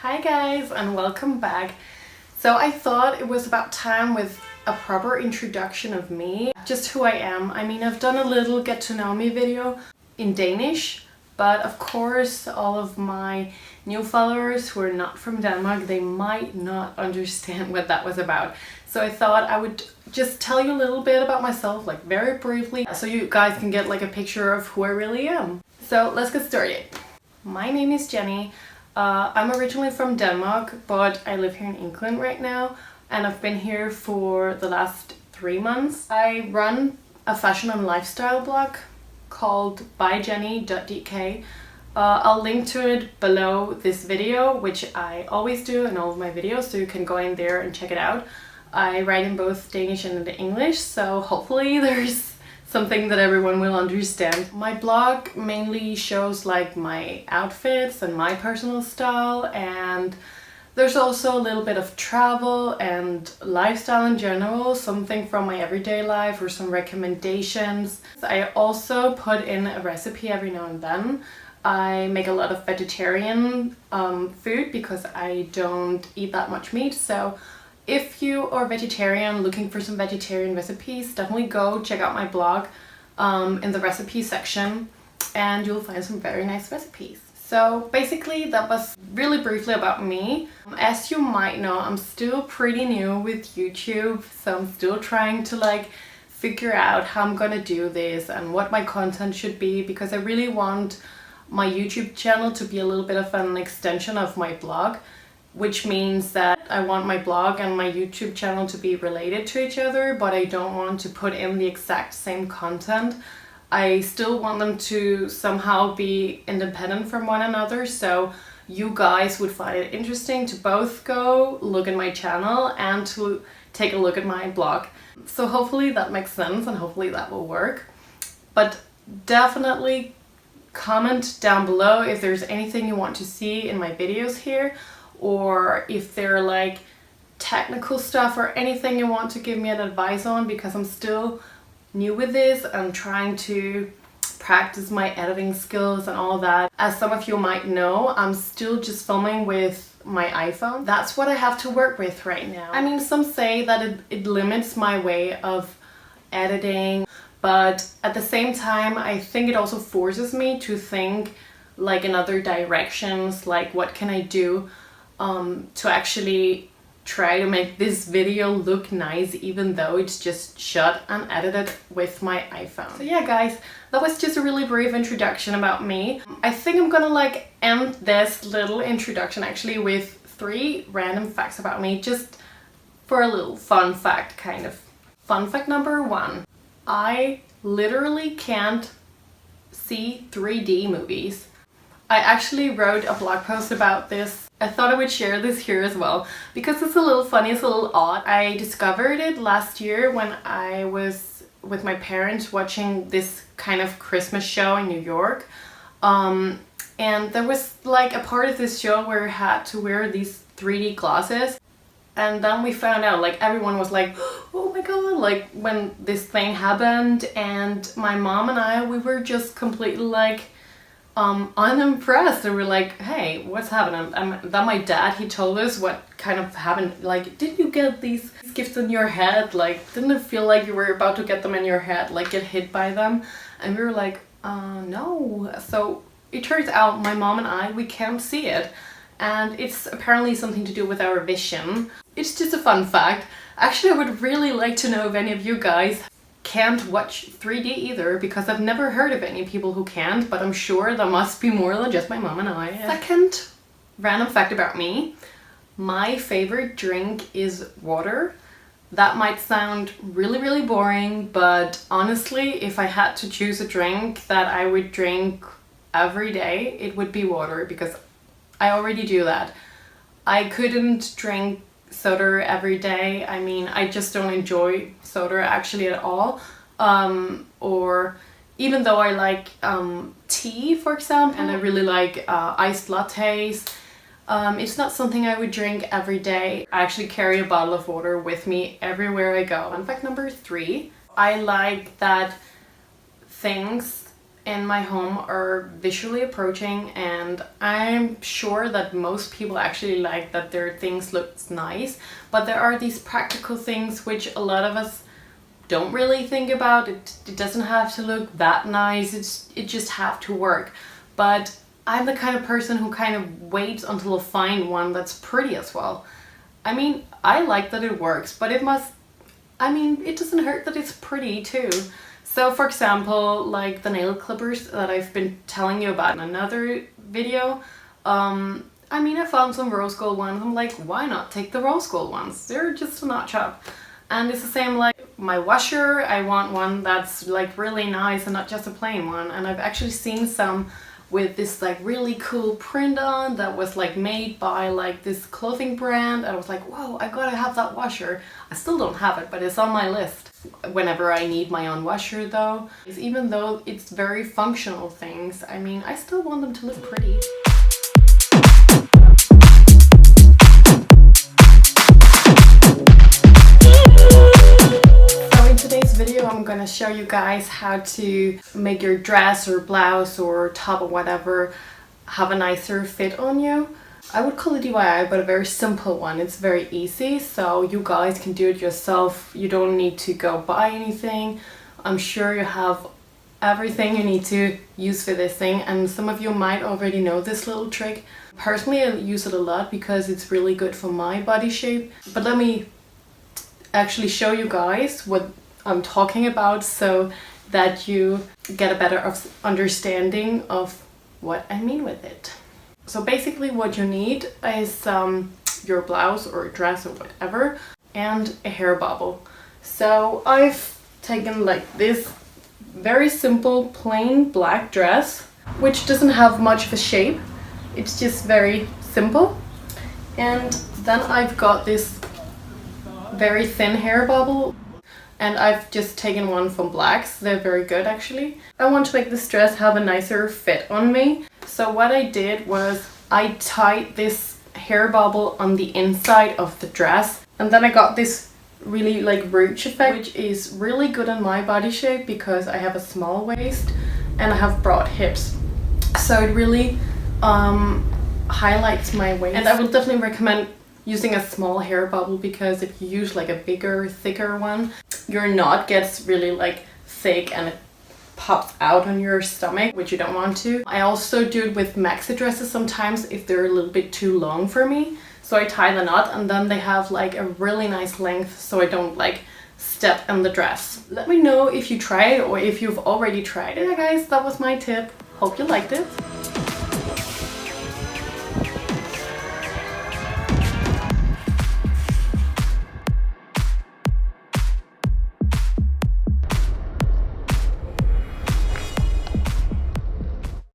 Hi guys and welcome back. So I thought it was about time with a proper introduction of me, just who I am. I mean, I've done a little get to know me video in Danish, but of course all of my new followers who are not from Denmark, they might not understand what that was about. So I thought I would just tell you a little bit about myself, like very briefly, so you guys can get like a picture of who I really am. So let's get started. My name is Jenny. I'm originally from Denmark, but I live here in England right now, and I've been here for the last 3 months. I run a fashion and lifestyle blog called byjenni.dk. I'll link to it below this video, which I always do in all of my videos, so you can go in there and check it out. I write in both Danish and English, so hopefully there's something that everyone will understand. My blog mainly shows like my outfits and my personal style, and there's also a little bit of travel and lifestyle in general, something from my everyday life or some recommendations. I also put in a recipe every now and then. I make a lot of vegetarian food because I don't eat that much meat, so if you are vegetarian looking for some vegetarian recipes, definitely go check out my blog in the recipe section and you'll find some very nice recipes. So basically that was really briefly about me. As you might know, I'm still pretty new with YouTube, so I'm still trying to like figure out how I'm gonna do this and what my content should be, because I really want my YouTube channel to be a little bit of an extension of my blog, which means that I want my blog and my YouTube channel to be related to each other, but I don't want to put in the exact same content. I still want them to somehow be independent from one another, so you guys would find it interesting to both go look at my channel and to take a look at my blog. So hopefully that makes sense and hopefully that will work. But definitely comment down below if there's anything you want to see in my videos here, or if they're like technical stuff or anything you want to give me an advice on, because I'm still new with this and trying to practice my editing skills and all that. As some of you might know, I'm still just filming with my iPhone. That's what I have to work with right now. I mean, some say that it limits my way of editing, but at the same time I think it also forces me to think like in other directions, like what can I do to actually try to make this video look nice, even though it's just shot and edited with my iPhone. So yeah guys, that was just a really brief introduction about me. I think I'm gonna like end this little introduction actually with 3 random facts about me, just for a little fun fact kind of. Fun fact number 1. I literally can't see 3D movies. I actually wrote a blog post about this. I thought I would share this here as well because it's a little funny, it's a little odd. I discovered it last year when I was with my parents watching this kind of Christmas show in New York. And there was like a part of this show where I had to wear these 3D glasses. And then we found out, like everyone was like, oh my god, like when this thing happened, and my mom and I, we were just completely like unimpressed, and we're like, hey, what's happening? Then my dad, he told us what kind of happened, like, did you get these gifts in your head? Like, didn't it feel like you were about to get them in your head, like get hit by them? And we were like, no. So it turns out my mom and I, we can't see it, and it's apparently something to do with our vision. It's just a fun fact. Actually, I would really like to know if any of you guys can't watch 3D either, because I've never heard of any people who can't, but I'm sure there must be more than just my mom and I. Second random fact about me, my favorite drink is water. That might sound really boring, but honestly, if I had to choose a drink that I would drink every day, it would be water, because I already do that. I couldn't drink soda every day. I mean, I just don't enjoy soda actually at all. Or even though I like tea, for example, and I really like iced lattes, it's not something I would drink every day. I actually carry a bottle of water with me everywhere I go. Fun fact number 3, I like that things in my home are visually approaching, and I'm sure that most people actually like that their things look nice, but there are these practical things which a lot of us don't really think about. It doesn't have to look that nice, it just have to work. But I'm the kind of person who kind of waits until I find one that's pretty as well. I mean, I like that it works, but it doesn't hurt that it's pretty too. So for example, like the nail clippers that I've been telling you about in another video, I found some rose gold ones. I'm like, why not take the rose gold ones? They're just a notch up. And it's the same like my washer. I want one that's like really nice and not just a plain one. And I've actually seen some with this like really cool print on that was like made by like this clothing brand. I was like, whoa, I gotta have that washer. I still don't have it, but it's on my list. Whenever I need my own washer though, even though it's very functional things, I still want them to look pretty. So in today's video I'm gonna show you guys how to make your dress or blouse or top or whatever have a nicer fit on you. I would call it DIY, but a very simple one. It's very easy, so you guys can do it yourself. You don't need to go buy anything. I'm sure you have everything you need to use for this thing, and some of you might already know this little trick. Personally, I use it a lot because it's really good for my body shape. But let me actually show you guys what I'm talking about so that you get a better understanding of what I mean with it. So basically what you need is your blouse or dress or whatever and a hair bobble. So I've taken like this very simple plain black dress which doesn't have much of a shape. It's just very simple. And then I've got this very thin hair bobble, and I've just taken one from Blacks. They're very good actually. I want to make this dress have a nicer fit on me. So what I did was I tied this hair bobble on the inside of the dress, and then I got this really like ruche effect, which is really good on my body shape because I have a small waist and I have broad hips. So it really highlights my waist, and I would definitely recommend using a small hair bobble because if you use like a bigger, thicker one, your knot gets really like thick and it pops out on your stomach, which you don't want to. I also do it with maxi dresses sometimes if they're a little bit too long for me. So I tie the knot and then they have like a really nice length so I don't like step in the dress. Let me know if you try it or if you've already tried it. Yeah guys, that was my tip. Hope you liked it.